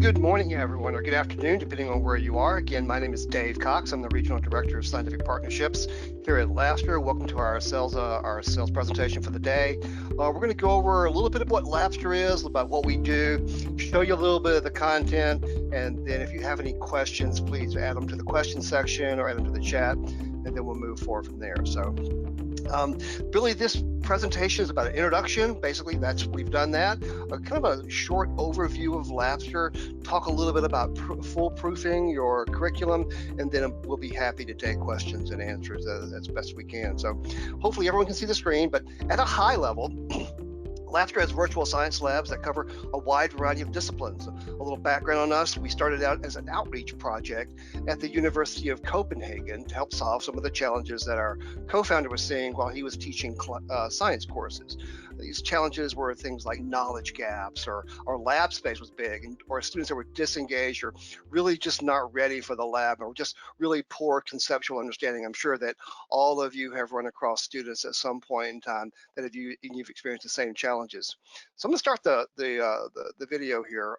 Good morning, everyone, or good afternoon, depending on where you are. Again, my name is Dave Cox. I'm the Regional Director of Scientific Partnerships here at Labster. Welcome to our sales presentation for the day. We're going to go over a little bit of what Labster is, about what we do, show you a little bit of the content, and then if you have any questions, please add them to the question section or add them to the chat, and then we'll move forward from there. Really, this presentation is about an introduction. Basically, we've done that. Kind of a short overview of Labster, talk a little bit about foolproofing your curriculum, and then we'll be happy to take questions and answers as best we can. So hopefully everyone can see the screen, but at a high level, Labster has virtual science labs that cover a wide variety of disciplines. A little background on us: we started out as an outreach project at the University of Copenhagen to help solve some of the challenges that our co-founder was seeing while he was teaching science courses. These challenges were things like knowledge gaps, or lab space was big, or students that were disengaged or really just not ready for the lab, or just really poor conceptual understanding. I'm sure that all of you have run across students at some point in time that you've experienced the same challenges. So I'm going to start the video here.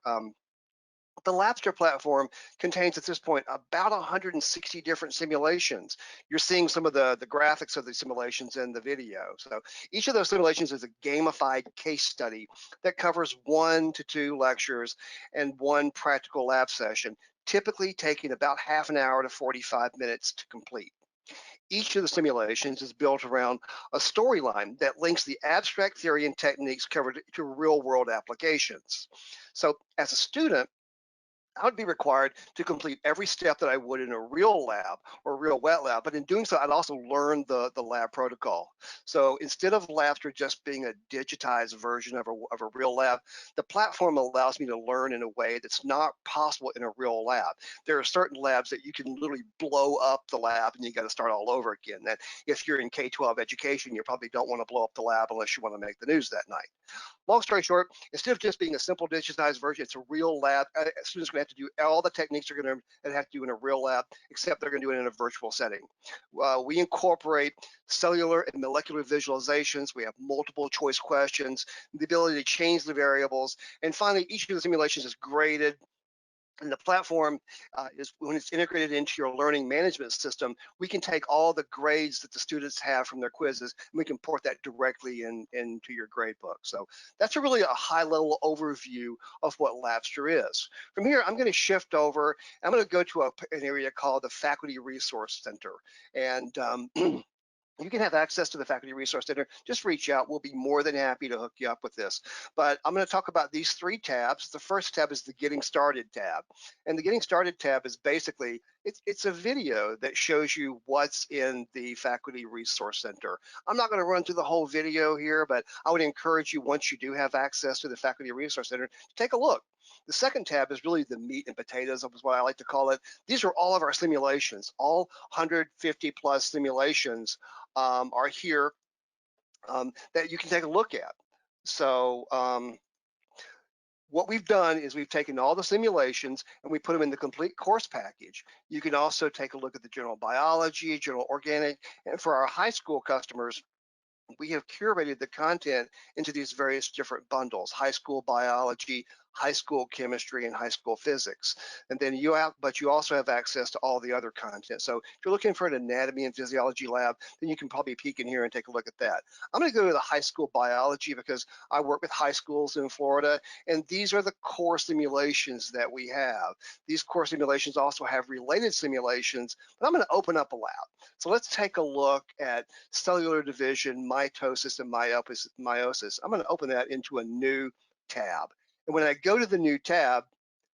The Labster platform contains at this point about 160 different simulations. You're seeing some of the graphics of the simulations in the video. So each of those simulations is a gamified case study that covers 1 to 2 lectures and 1 practical lab session, typically taking about half an hour to 45 minutes to complete. Each of the simulations is built around a storyline that links the abstract theory and techniques covered to real-world applications. So as a student, I would be required to complete every step that I would in a real lab or a real wet lab, but in doing so, I'd also learn the lab protocol. So instead of Labster just being a digitized version of a real lab, the platform allows me to learn in a way that's not possible in a real lab. There are certain labs that you can literally blow up the lab and you got to start all over again. That if you're in K-12 education, you probably don't want to blow up the lab unless you want to make the news that night. Long story short, instead of just being a simple digitized version, it's a real lab. Students are going to have to do all the techniques they're going to have to do in a real lab, except they're going to do it in a virtual setting. We incorporate cellular and molecular visualizations. We have multiple choice questions, the ability to change the variables, and finally, each of the simulations is graded. And the platform is, when it's integrated into your learning management system, we can take all the grades that the students have from their quizzes, and we can port that directly into your grade book. So that's really a high-level overview of what Labster is. From here, I'm going to shift over. I'm going to go to an area called the Faculty Resource Center. And you can have access to the Faculty Resource Center. Just reach out. We'll be more than happy to hook you up with this. But I'm going to talk about these 3 tabs. The first tab is the Getting Started tab. And the Getting Started tab is basically, it's a video that shows you what's in the Faculty Resource Center. I'm not going to run through the whole video here, but I would encourage you, once you do have access to the Faculty Resource Center, to take a look. The second tab is really the meat and potatoes, is what I like to call it. These are all of our simulations. All 150 plus simulations are here that you can take a look at. So what we've done is we've taken all the simulations and we put them in the complete course package. You can also take a look at the general biology, general organic, and for our high school customers, we have curated the content into these various different bundles: high school biology, high school chemistry, and high school physics. And then you also have access to all the other content. So if you're looking for an anatomy and physiology lab, then you can probably peek in here and take a look at that. I'm going to go to the high school biology because I work with high schools in Florida, and these are the core simulations that we have. These core simulations also have related simulations, but I'm going to open up a lab. So let's take a look at cellular division, mitosis, and meiosis. I'm going to open that into a new tab. And when I go to the new tab,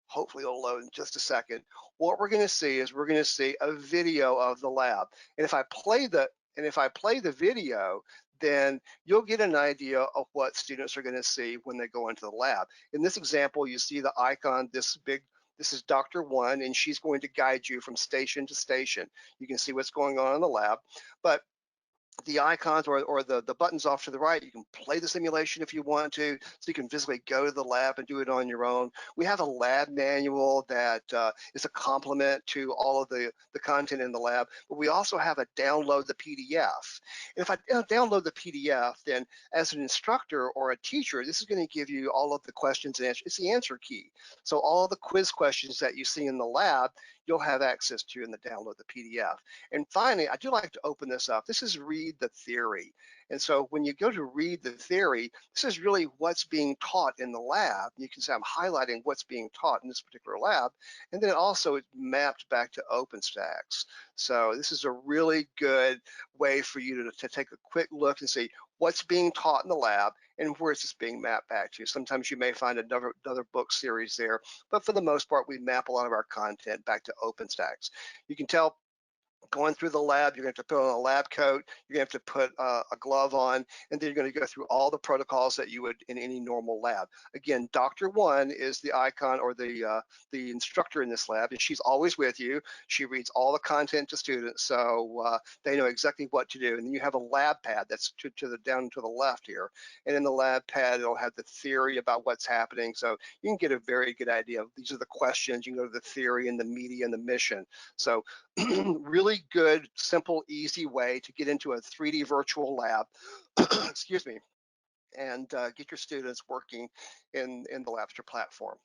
hopefully it'll load in just a second, what we're going to see is we're going to see a video of the lab. And if I play the video, then you'll get an idea of what students are going to see when they go into the lab. In this example, you see the icon, this is Dr. One, and she's going to guide you from station to station. You can see what's going on in the lab. But the icons or the buttons off to the right. You can play the simulation if you want to, so you can physically go to the lab and do it on your own. We have a lab manual that is a complement to all of the content in the lab, but we also have a download the PDF. And if I download the PDF, then as an instructor or a teacher, this is going to give you all of the questions and answers. It's the answer key. So all of the quiz questions that you see in the lab, you'll have access to in the download the PDF. And finally, I do like to open this up. This is read the theory. And so when you go to read the theory, this is really what's being taught in the lab. You can say I'm highlighting what's being taught in this particular lab. And then also it's mapped back to OpenStax. So this is a really good way for you to take a quick look and see what's being taught in the lab and where is this being mapped back to. Sometimes you may find another book series there, but for the most part, we map a lot of our content back to OpenStax. You can tell going through the lab, you're going to have to put on a lab coat, you're going to have to put a glove on, and then you're going to go through all the protocols that you would in any normal lab. Again, Dr. One is the icon or the instructor in this lab, and she's always with you. She reads all the content to students, so they know exactly what to do. And then you have a lab pad that's down to the left here, and in the lab pad, it'll have the theory about what's happening, so you can get a very good idea of these are the questions. You can go to the theory and the media and the mission. So really good, simple, easy way to get into a 3D virtual lab, excuse me, and get your students working in the Labster platform.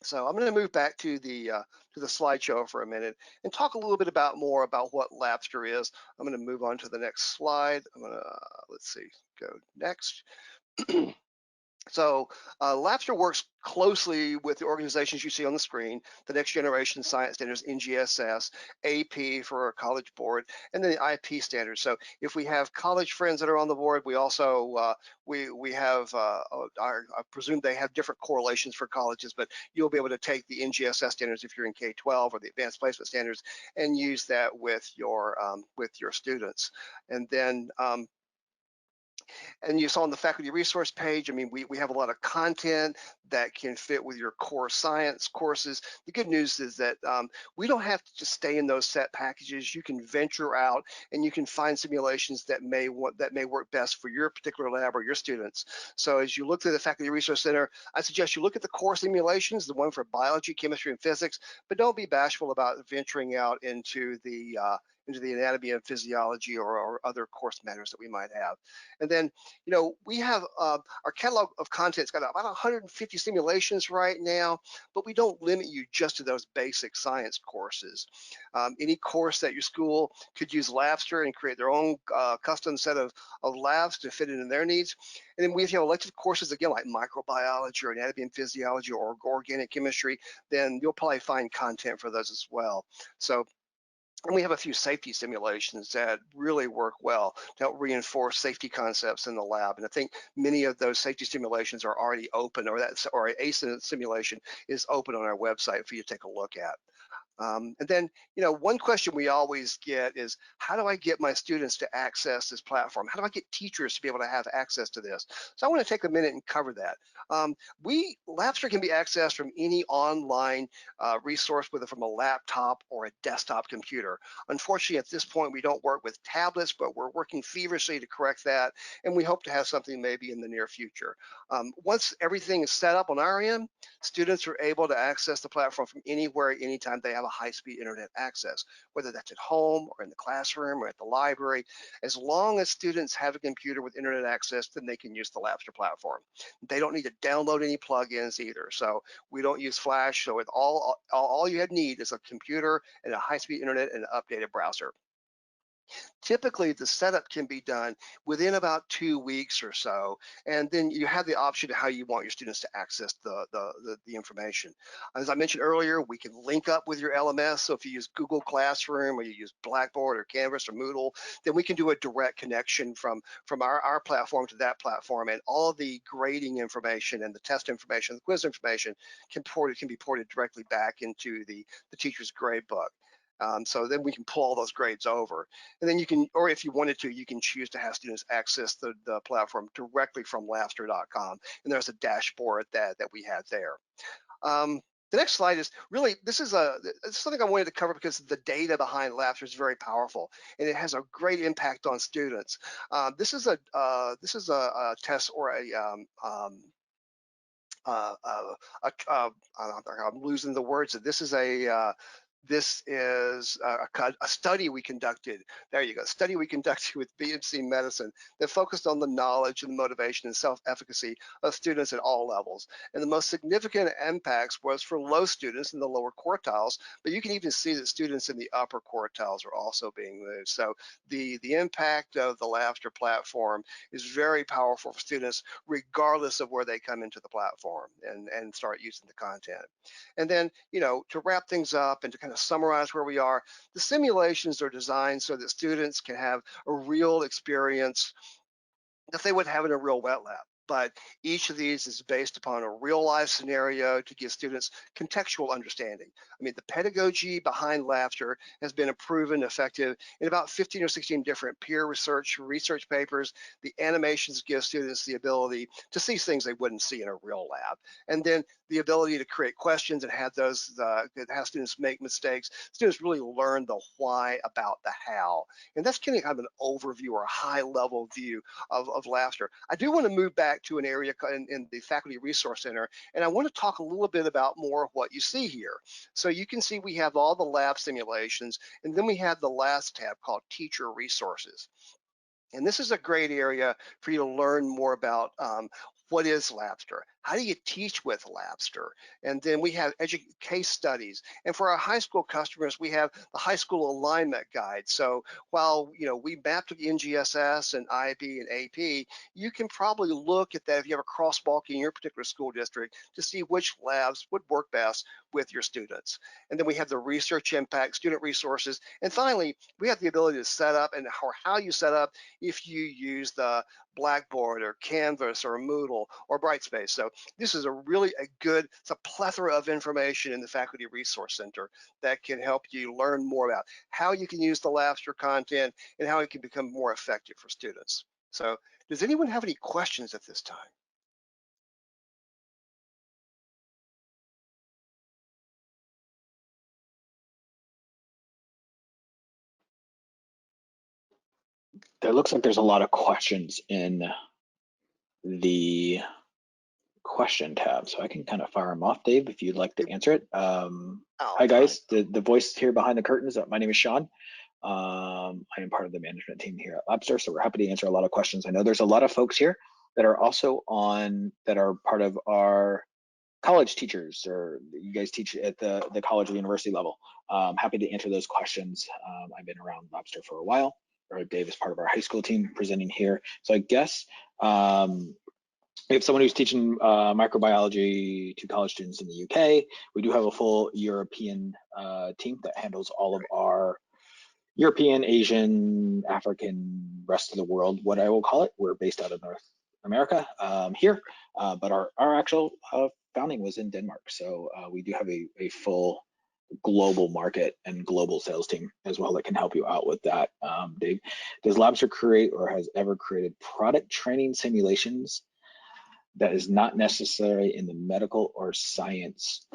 So I'm going to move back to the slideshow for a minute and talk a little bit more about what Labster is. I'm going to move on to the next slide. I'm going to, let's see, go next. So Labster works closely with the organizations you see on the screen, the Next Generation Science Standards, NGSS, AP for our college board, and then the IP standards. So if we have college friends that are on the board, we also, we have, I presume they have different correlations for colleges, but you'll be able to take the NGSS standards if you're in K-12 or the Advanced Placement Standards and use that with your students. And then and you saw on the faculty resource page, I mean, we have a lot of content that can fit with your core science courses. The good news is that we don't have to just stay in those set packages. You can venture out and you can find simulations that may work best for your particular lab or your students. So as you look through the Faculty Resource Center, I suggest you look at the core simulations, the one for biology, chemistry, and physics, but don't be bashful about venturing out into the anatomy and physiology or other course matters that we might have. And then, you know, we have our catalog of content's got about 150 simulations right now, but we don't limit you just to those basic science courses. Any course that your school could use Labster and create their own custom set of labs to fit into their needs. And then we have elective courses, again, like microbiology or anatomy and physiology or organic chemistry, then you'll probably find content for those as well. So, and we have a few safety simulations that really work well to help reinforce safety concepts in the lab. And I think many of those safety simulations are already open, or an ACE simulation is open on our website for you to take a look at. And then, you know, one question we always get is, how do I get my students to access this platform? How do I get teachers to be able to have access to this? So I want to take a minute and cover that. Labster can be accessed from any online resource, whether from a laptop or a desktop computer. Unfortunately, at this point, we don't work with tablets, but we're working feverishly to correct that, and we hope to have something maybe in the near future. Once everything is set up on our end, students are able to access the platform from anywhere, anytime they have a high-speed internet access, whether that's at home or in the classroom or at the library. As long as students have a computer with internet access, then they can use the Labster platform. They don't need to download any plugins either. So we don't use Flash. So with all you need is a computer and a high-speed internet and an updated browser. Typically, the setup can be done within about 2 weeks or so, and then you have the option of how you want your students to access the information. As I mentioned earlier, we can link up with your LMS, so if you use Google Classroom or you use Blackboard or Canvas or Moodle, then we can do a direct connection from our platform to that platform, and all of the grading information and the test information, the quiz information can be ported directly back into the teacher's grade book. So then we can pull all those grades over. And then you can, or if you wanted to, you can choose to have students access the platform directly from labster.com. And there's a dashboard that we have there. The next slide is really, this is something I wanted to cover because the data behind Labster is very powerful and it has a great impact on students. This is a test or uh, uh, I'm losing the words. This is a study we conducted. There you go. Study we conducted with BMC Medicine that focused on the knowledge and motivation and self-efficacy of students at all levels. And the most significant impacts was for low students in the lower quartiles, but you can even see that students in the upper quartiles are also being moved. So the impact of the Labster platform is very powerful for students, regardless of where they come into the platform and start using the content. And then, to wrap things up and to kind of summarize where we are, the simulations are designed so that students can have a real experience that they would have in a real wet lab. But each of these is based upon a real life scenario to give students contextual understanding. I mean, the pedagogy behind Labster has been proven effective in about 15 or 16 different peer research papers. The animations give students the ability to see things they wouldn't see in a real lab. And then the ability to create questions and have those, that have students make mistakes. Students really learn the why about the how. And that's kind of an overview or a high level view of Labster. I do want to move back to an area in the Faculty Resource Center, and I want to talk a little bit about more of what you see here. So you can see we have all the lab simulations, and then we have the last tab called Teacher Resources. And this is a great area for you to learn more about what is Labster? How do you teach with Labster? And then we have case studies. And for our high school customers, we have the high school alignment guide. So while we map to the NGSS and IB and AP, you can probably look at that if you have a crosswalk in your particular school district to see which labs would work best with your students. And then we have the research impact, student resources. And finally, we have the ability to set up and how you set up if you use the Blackboard or Canvas or Moodle or Brightspace. So this is it's a plethora of information in the Faculty Resource Center that can help you learn more about how you can use the Labster content and how it can become more effective for students. So does anyone have any questions at this time? There looks like there's a lot of questions in the question tab, so I can kind of fire them off, Dave, if you'd like to answer it. Hi guys, the voice here behind the curtains. My name is Sean. I am part of the management team here at Labster, so we're happy to answer a lot of questions. I know there's a lot of folks here that are also that are part of our college teachers, or you guys teach at the college or university level. Happy to answer those questions. I've been around Labster for a while. Or Dave is part of our high school team presenting here. So I guess we have someone who's teaching microbiology to college students in the UK. We do have a full European team that handles all of our European, Asian, African, rest of the world, what I will call it. We're based out of North America here, but our actual founding was in Denmark. So we do have a full global market and global sales team as well that can help you out with that. Dave, does Labster create or has ever created product training simulations that is not necessary in the medical or science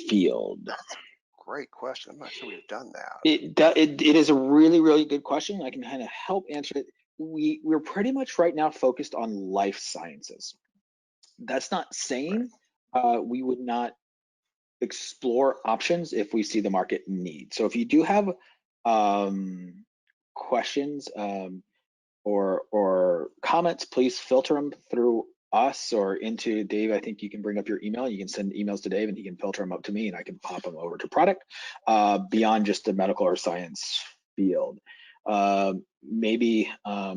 field? That's a great question. I'm not sure we've done that. It is a really, really good question. I can kind of help answer it. We're pretty much right now focused on life sciences. That's not saying we would not explore options if we see the market need. So if you do have questions or comments, please filter them through us or into Dave. I think you can bring up your email. You can send emails to Dave and he can filter them up to me and I can pop them over to product beyond just the medical or science field. Maybe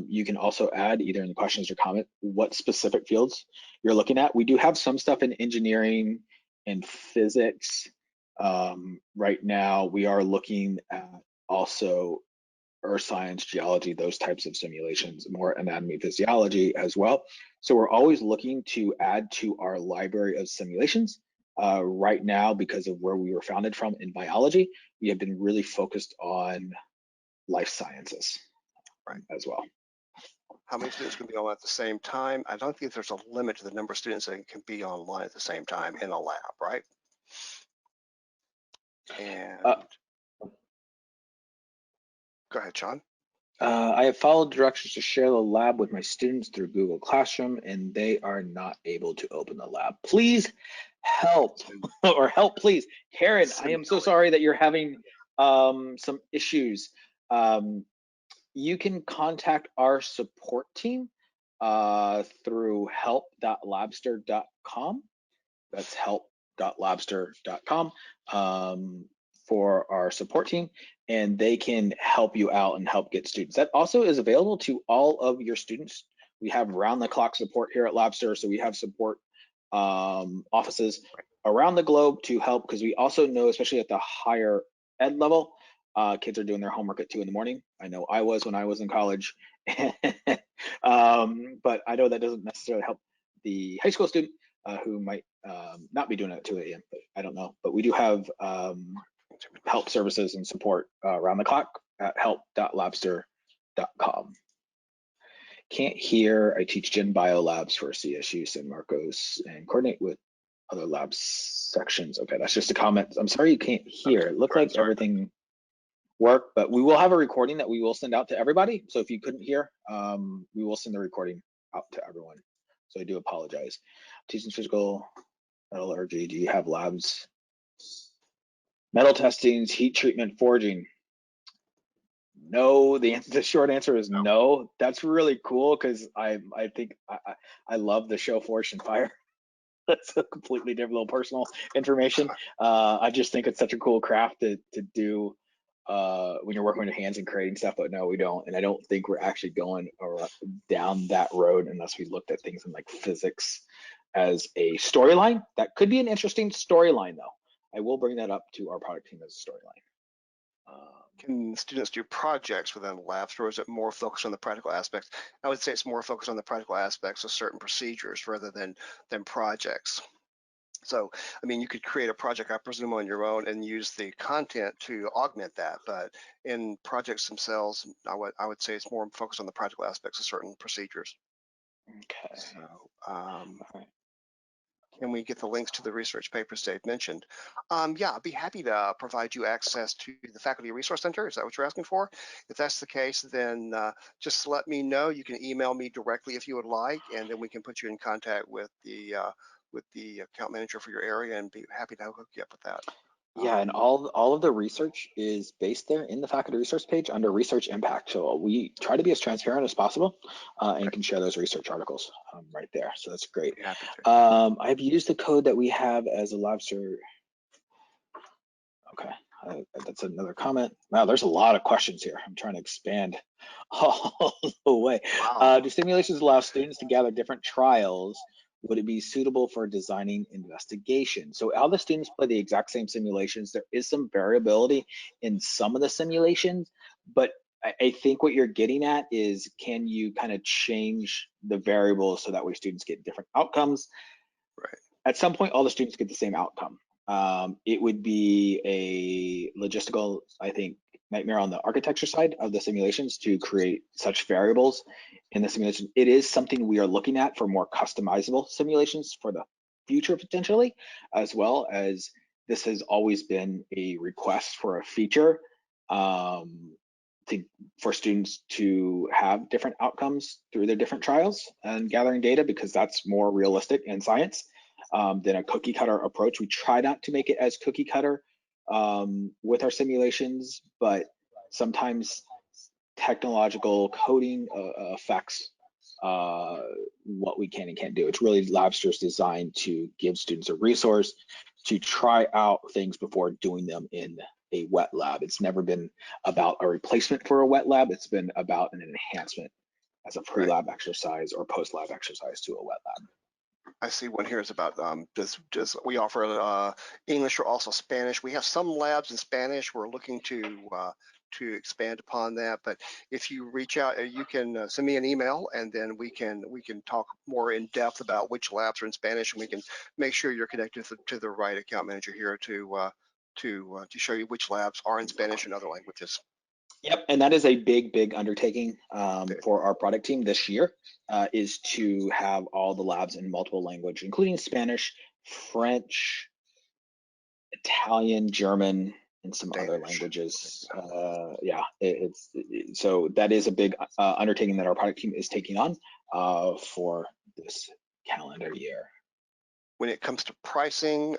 you can also add either in the questions or comment what specific fields you're looking at. We do have some stuff in engineering and physics. Right now we are looking at also earth science, geology, those types of simulations, more anatomy, physiology as well. So we're always looking to add to our library of simulations. Right now, because of where we were founded from in biology, we have been really focused on life sciences as well. How many students can be on at the same time? I don't think there's a limit to the number of students that can be online at the same time in a lab, right? And go ahead, Sean. I have followed directions to share the lab with my students through Google Classroom, and they are not able to open the lab. Please help, or help, please. Karen, I am so sorry that you're having some issues. You can contact our support team through help.labster.com. That's help.labster.com for our support team, and they can help you out and help get students. That also is available to all of your students. We have round-the-clock support here at Labster, so we have support offices around the globe to help, because we also know, especially at the higher ed level, kids are doing their homework at 2 in the morning. I know I was when I was in college, but I know that doesn't necessarily help the high school student who might not be doing it at 2 a.m., but I don't know. But we do have help services and support around the clock at help.labster.com. Can't hear. I teach Gen Bio labs for CSU San Marcos and coordinate with other labs sections. Okay, that's just a comment. I'm sorry you can't hear. It looked like everything worked, but we will have a recording that we will send out to everybody. So if you couldn't hear, we will send the recording out to everyone. So I do apologize. Teaching physical, metallurgy, do you have labs? Metal testings, heat treatment, forging. No, the short answer is no. That's really cool, because I think I love the show Forged and Fire. That's a completely different little personal information. I just think it's such a cool craft to do when you're working with your hands and creating stuff, but no, we don't. And I don't think we're actually going down that road unless we looked at things in like physics as a storyline. That could be an interesting storyline, though. I will bring that up to our product team as a storyline. Can students do projects within labs, or is it more focused on the practical aspects? I would say it's more focused on the practical aspects of certain procedures rather than projects. So, I mean, you could create a project, I presume, on your own and use the content to augment that. But in projects themselves, I would say it's more focused on the practical aspects of certain procedures. Okay. So, can we get the links to the research papers Dave mentioned? Yeah, I'd be happy to provide you access to the Faculty Resource Center. Is that what you're asking for? If that's the case, then just let me know. You can email me directly if you would like, and then we can put you in contact with the account manager for your area and be happy to hook you up with that. Yeah, and all of the research is based there in the faculty resource page under research impact. So we try to be as transparent as possible and can share those research articles right there. So that's great. Happy to. I've used the code that we have as a Labster. Okay, that's another comment. Wow, there's a lot of questions here. I'm trying to expand all the way. Wow. Do simulations allow students to gather different trials? Would it be suitable for designing investigation? So all the students play the exact same simulations. There is some variability in some of the simulations, but I think what you're getting at is, can you kind of change the variables so that way students get different outcomes? Right. At some point, all the students get the same outcome. It would be a logistical, I think, nightmare on the architecture side of the simulations to create such variables in the simulation. It is something we are looking at for more customizable simulations for the future, potentially, as well as this has always been a request for a feature for students to have different outcomes through their different trials and gathering data, because that's more realistic in science than a cookie cutter approach. We try not to make it as cookie cutter with our simulations, but sometimes technological coding affects what we can and can't do. It's really Labster's designed to give students a resource to try out things before doing them in a wet lab. It's never been about a replacement for a wet lab. It's been about an enhancement as a pre-lab exercise or post-lab exercise to a wet lab. I see one here is about does we offer English or also Spanish. We have some labs in Spanish. We're looking to expand upon that. But if you reach out, you can send me an email, and then we can talk more in depth about which labs are in Spanish, and we can make sure you're connected to the right account manager here to show you which labs are in Spanish and other languages. Yep, and that is a big undertaking for our product team this year, is to have all the labs in multiple language, including Spanish, French, Italian, German, and some other languages. Yeah, so that is a big undertaking that our product team is taking on for this calendar year. When it comes to pricing,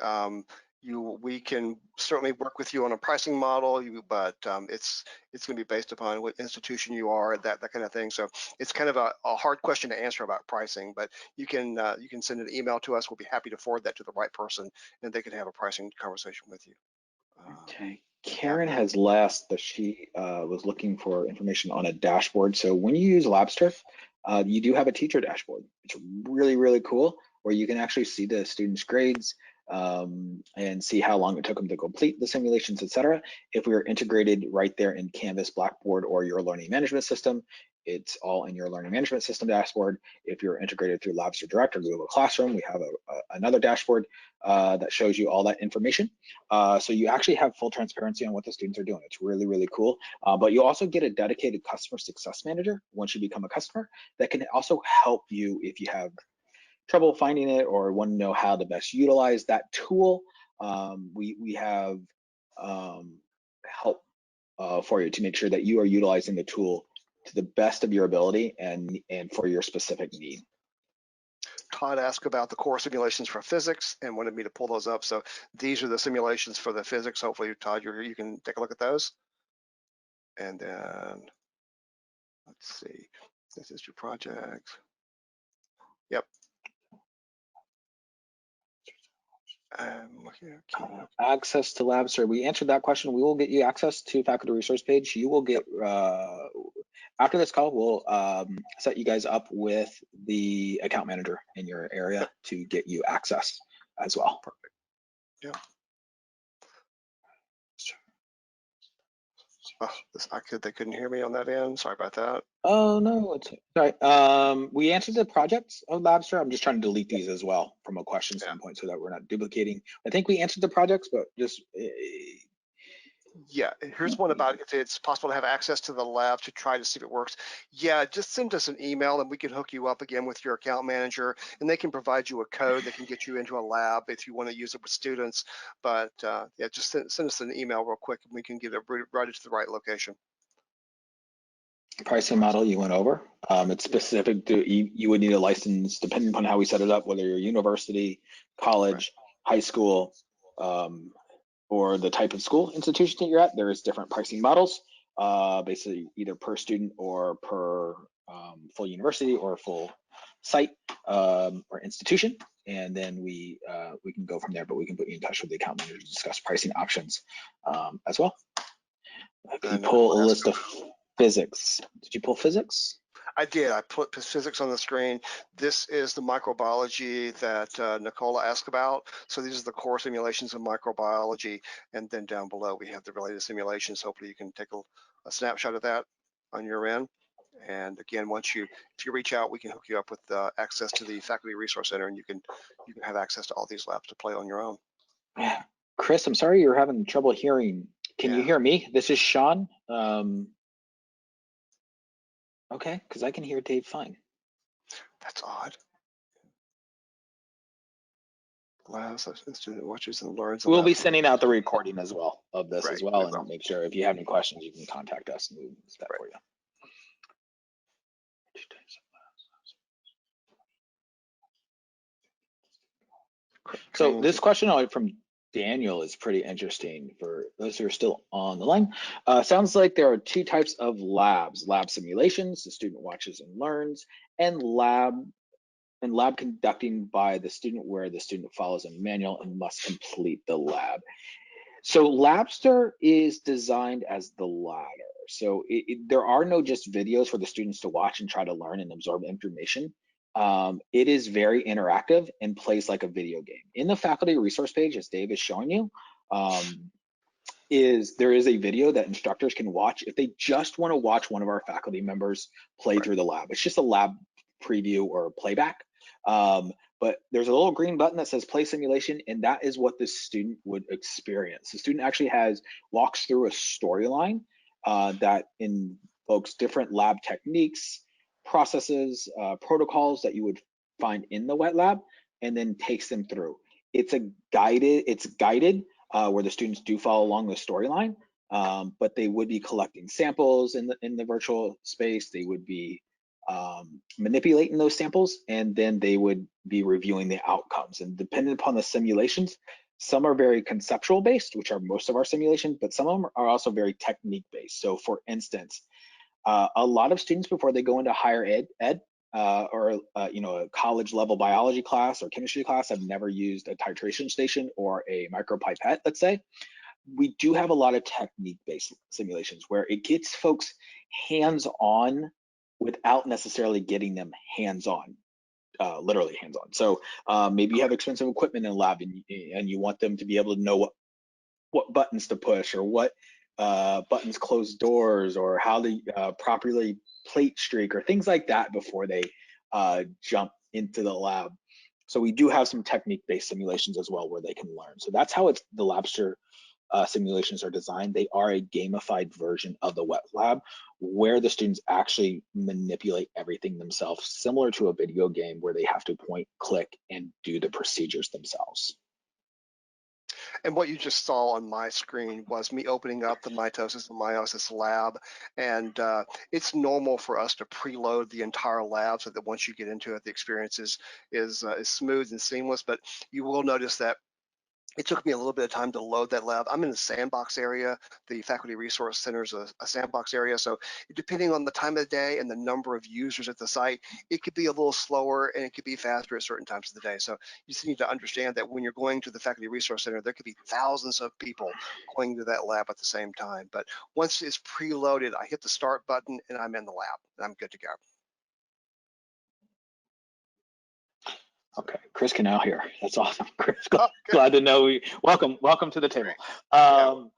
we can certainly work with you on a pricing model, but it's going to be based upon what institution you are, that kind of thing. So it's kind of a hard question to answer about pricing, but you can send an email to us. We'll be happy to forward that to the right person, and they can have a pricing conversation with you. Okay. Karen has last, but she was looking for information on a dashboard. So when you use Labster, you do have a teacher dashboard. It's really, really cool, where you can actually see the students' grades and see how long it took them to complete the simulations, etc. If we are integrated right there in Canvas, Blackboard, or your learning management system, it's all in your learning management system dashboard. If you're integrated through Labster Direct or Google Classroom, we have another dashboard that shows you all that information. So you actually have full transparency on what the students are doing. It's really, really cool. But you also get a dedicated customer success manager once you become a customer that can also help you if you have trouble finding it or want to know how to best utilize that tool. We have help for you to make sure that you are utilizing the tool to the best of your ability and for your specific need. Todd asked about the core simulations for physics and wanted me to pull those up. So these are the simulations for the physics. Hopefully, Todd, you can take a look at those. And then let's see, this is your project. Yep. Access to Labster. We answered that question. We will get you access to faculty resource page. You will get, after this call, we'll set you guys up with the account manager in your area to get you access as well. Perfect. Yeah. Oh, they couldn't hear me on that end. Sorry about that. Oh no, it's all right. We answered the projects of Labster. I'm just trying to delete these as well from a question standpoint so that we're not duplicating. I think we answered the projects, but just yeah, here's one about if it's possible to have access to the lab to try to see if it works. Yeah, just send us an email and we can hook you up again with your account manager, and they can provide you a code that can get you into a lab if you want to use it with students. But yeah, just send us an email real quick and we can get it routed to the right location. Pricing model you went over. It's specific to, you would need a license depending upon how we set it up, whether you're university, college, high school, or the type of school institution that you're at. There is different pricing models, basically either per student or per full university or full site or institution. And then we can go from there, but we can put you in touch with the account manager to discuss pricing options as well. You pull a list of physics. Did you pull physics? I did. I put physics on the screen. This is the microbiology that Nicola asked about. So these are the core simulations of microbiology. And then down below, we have the related simulations. Hopefully you can take a snapshot of that on your end. And again, if you reach out, we can hook you up with access to the Faculty Resource Center, and you can have access to all these labs to play on your own. Yeah. Chris, I'm sorry you're having trouble hearing. Can you hear me? This is Sean. Okay, because I can hear Dave fine. That's odd. Labs, student watches and learns. We'll be sending out the recording as well of this as well, and make sure if you have any questions, you can contact us and we'll do that for you. So this question from Daniel is pretty interesting for those who are still on the line. Sounds like there are two types of labs: lab simulations, the student watches and learns, and lab conducting by the student, where the student follows a manual and must complete the lab. So Labster is designed as the latter. So there are no just videos for the students to watch and try to learn and absorb information. It is very interactive and plays like a video game. In the faculty resource page, as Dave is showing you, there is a video that instructors can watch if they just want to watch one of our faculty members play through the lab. It's just a lab preview or playback. But there's a little green button that says play simulation, and that is what the student would experience. The student actually walks through a storyline that invokes different lab techniques, processes, protocols that you would find in the wet lab, and then takes them through. It's guided. where the students do follow along the storyline, but they would be collecting samples in the virtual space. They would be manipulating those samples, and then they would be reviewing the outcomes. And depending upon the simulations, some are very conceptual based, which are most of our simulations, but some of them are also very technique based. So for instance, a lot of students before they go into higher ed or a college level biology class or chemistry class have never used a titration station or a micropipette, let's say. We do have a lot of technique based simulations where it gets folks hands on without necessarily getting them hands on. Literally hands on. So maybe you have expensive equipment in the lab and you want them to be able to know what buttons to push or what buttons close doors or how to properly plate streak or things like that before they jump into the lab. So we do have some technique-based simulations as well where they can learn. So that's how the Labster simulations are designed. They are a gamified version of the wet lab where the students actually manipulate everything themselves, similar to a video game where they have to point, click, and do the procedures themselves. And what you just saw on my screen was me opening up the mitosis and meiosis lab. And it's normal for us to preload the entire lab so that once you get into it, the experience is smooth and seamless. But you will notice that it took me a little bit of time to load that lab. I'm in the sandbox area. The Faculty Resource Center is a sandbox area. So depending on the time of the day and the number of users at the site, it could be a little slower and it could be faster at certain times of the day. So you just need to understand that when you're going to the Faculty Resource Center, there could be thousands of people going to that lab at the same time. But once it's preloaded, I hit the start button and I'm in the lab and I'm good to go. Okay, Chris can now hear. That's awesome. Chris, glad to know. Welcome to the table. So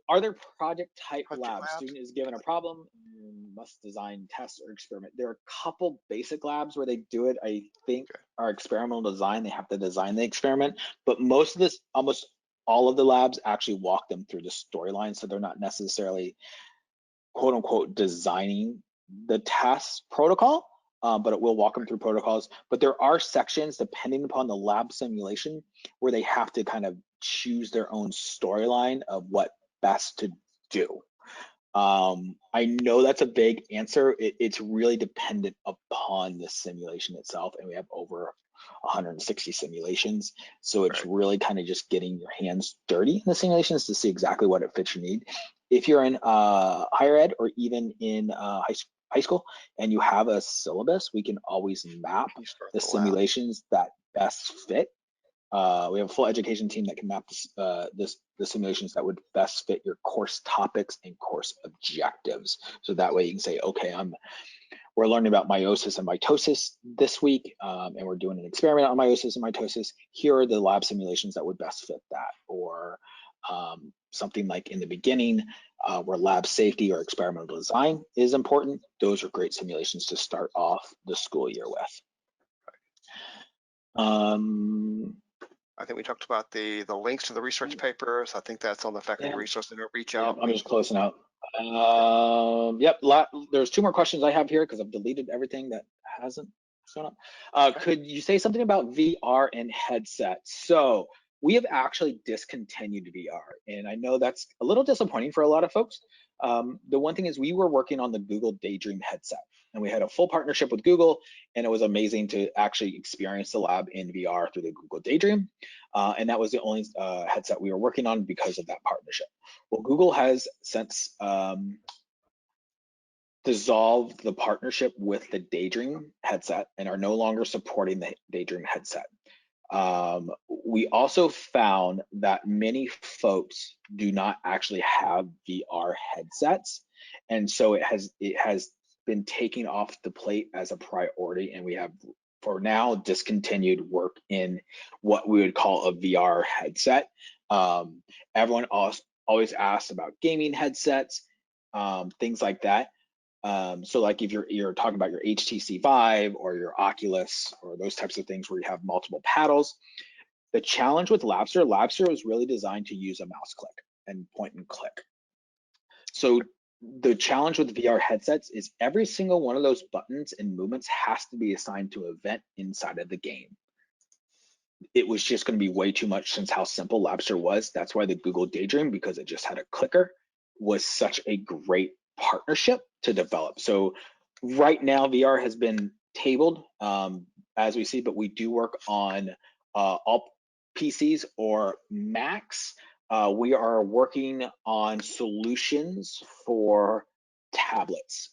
are there project type labs? Student is given a problem and must design, test, or experiment. There are a couple basic labs where they do it. I think are experimental design. They have to design the experiment, but most of this, almost all of the labs actually walk them through the storyline. So they're not necessarily quote unquote designing the test protocol, but it will walk them through protocols. But there are sections, depending upon the lab simulation, where they have to kind of choose their own storyline of what best to do. I know that's a big answer. It's really dependent upon the simulation itself, and we have over 160 simulations. So it's really kind of just getting your hands dirty in the simulations to see exactly what it fits your need. If you're in higher ed or even in high school and you have a syllabus, we can always map the simulations that best fit. We have a full education team that can map the simulations that would best fit your course topics and course objectives. So that way you can say, okay, we're learning about meiosis and mitosis this week, and we're doing an experiment on meiosis and mitosis. Here are the lab simulations that would best fit that. Or something like in the beginning, where lab safety or experimental design is important. Those are great simulations to start off the school year with. I think we talked about the links to the research papers. I think that's on the Faculty Resource Center. Reach out. I'm just closing out. Yep, there's 2 more questions I have here because I've deleted everything that hasn't shown up. Could you say something about VR and headsets? So we have actually discontinued VR, and I know that's a little disappointing for a lot of folks. The one thing is we were working on the Google Daydream headset, and we had a full partnership with Google, and it was amazing to actually experience the lab in VR through the Google Daydream. And that was the only headset we were working on because of that partnership. Well, Google has since dissolved the partnership with the Daydream headset and are no longer supporting the Daydream headset. We also found that many folks do not actually have VR headsets, and so it has been taking off the plate as a priority, and we have for now discontinued work in what we would call a VR headset. Everyone always asks about gaming headsets, things like that. So like if you're talking about your HTC Vive or your Oculus or those types of things where you have multiple paddles, the challenge with Labster was really designed to use a mouse click and point and click. So the challenge with VR headsets is every single one of those buttons and movements has to be assigned to an event inside of the game. it was just going to be way too much since how simple Labster was. That's why the Google Daydream, because it just had a clicker, was such a great partnership to develop. So right now VR has been tabled as we see, but we do work on all PCs or Macs. We are working on solutions for tablets.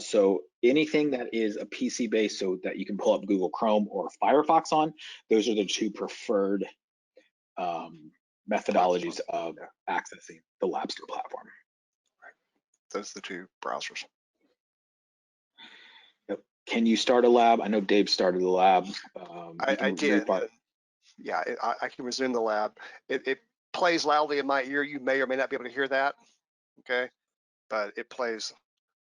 So anything that is a PC based, so that you can pull up Google Chrome or Firefox on, those are the two preferred methodologies of accessing the Labster platform. Those are the two browsers. Yep. Can you start a lab? I know Dave started a lab. I did. Yeah, I can resume the lab. It plays loudly in my ear. You may or may not be able to hear that. Okay, but it plays.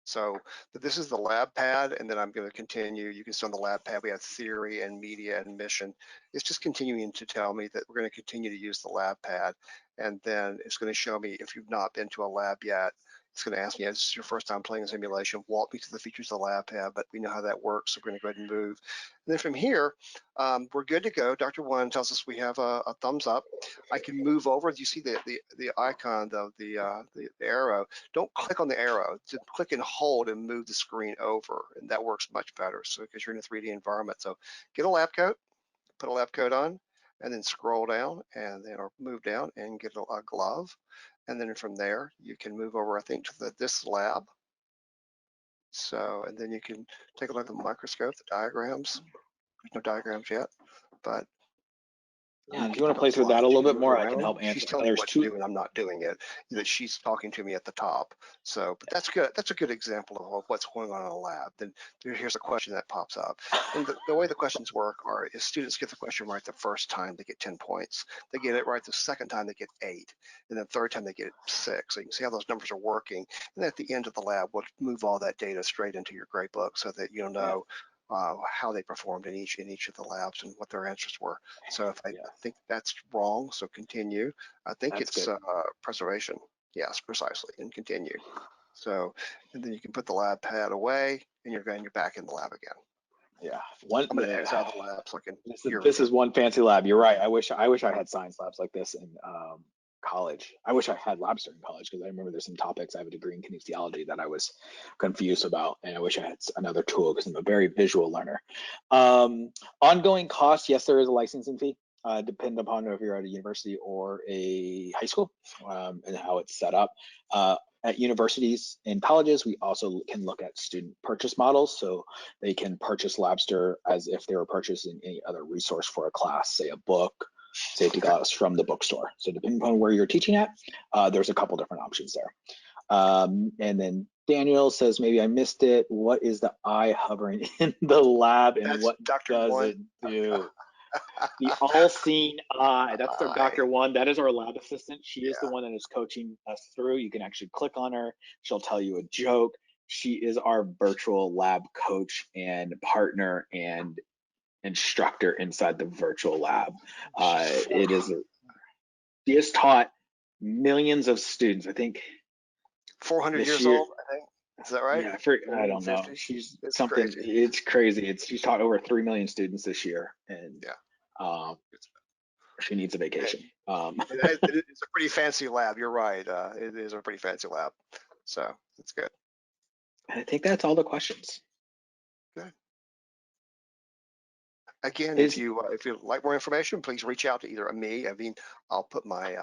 So this is the lab pad, and then I'm going to continue. You can see on the lab pad we have theory and media and mission. It's just continuing to tell me that we're going to continue to use the lab pad, and then it's going to show me if you've not been to a lab yet. It's going to ask me, is this your first time playing a simulation? Walk me through the features of the lab pad, but we know how that works, so we're going to go ahead and move. And then from here, we're good to go. Dr. One tells us we have a thumbs up. I can move over. You see the icon of the arrow. Don't click on the arrow. Just click and hold and move the screen over, and that works much better. So because you're in a 3D environment, so get a lab coat, put a lab coat on, and then scroll down, and then or move down and get a glove, and then from there you can move over, I think, to this lab. So, and then you can take a look at the microscope, the diagrams. There's no diagrams yet, but yeah, if you want to play through that a little bit more, I can help answer. She's telling me what to do and I'm not doing it. That she's talking to me at the top. So, but that's good. That's a good example of what's going on in a lab. Then here's a question that pops up. And the way the questions work are, if students get the question right the first time, they get 10 points. They get it right the second time, they get 8. And then third time, they get 6. So you can see how those numbers are working. And then at the end of the lab, we'll move all that data straight into your grade book so that you'll know how they performed in each of the labs and what their answers were. So if I think that's wrong, so continue. I think it's preservation. Yes, precisely, and continue. So, and then you can put the lab pad away, and you're back in the lab again. Yeah, I'm going to exit out the lab so I can. This is one fancy lab. You're right. I wish I had science labs like this in college. I wish I had Labster in college, because I remember there's some topics. I have a degree in kinesiology that I was confused about, and I wish I had another tool because I'm a very visual learner. Ongoing costs, yes, there is a licensing fee, depending upon if you're at a university or a high school, and how it's set up. At universities and colleges, we also can look at student purchase models, so they can purchase Labster as if they were purchasing any other resource for a class, say a book, safety glass from the bookstore. So depending on where you're teaching at, there's a couple different options there. And then Daniel says, maybe I missed it. What is the eye hovering in the lab, and what does it do? The all-seeing eye. That's our Dr. One. That is our lab assistant. She is the one that is coaching us through. You can actually click on her. She'll tell you a joke. She is our virtual lab coach and partner and instructor inside the virtual lab. She has taught millions of students. I think 400 years old, I think. Is that right? Yeah, I don't know. She's something. Crazy. It's crazy. She's taught over 3 million students this year, and she needs a vacation. It's a pretty fancy lab. You're right. It is a pretty fancy lab, so it's good. I think that's all the questions. Good. Again, if you like more information, please reach out to either me. I'll put my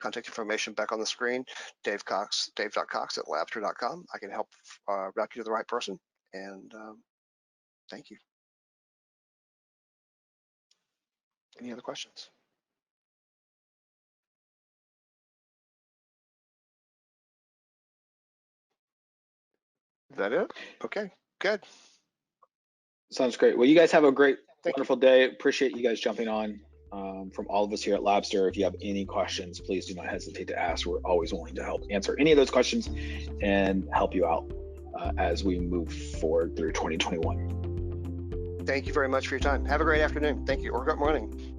contact information back on the screen. Dave.Cox at labster.com. I can help route you to the right person. And thank you. Any other questions? Is that it? Okay, good. Sounds great. Well, you guys have a great, wonderful day. Appreciate you guys jumping on. From all of us here at Labster, if you have any questions, please do not hesitate to ask. We're always willing to help answer any of those questions and help you out as we move forward through 2021. Thank you very much for your time. Have a great afternoon. Thank you, or good morning.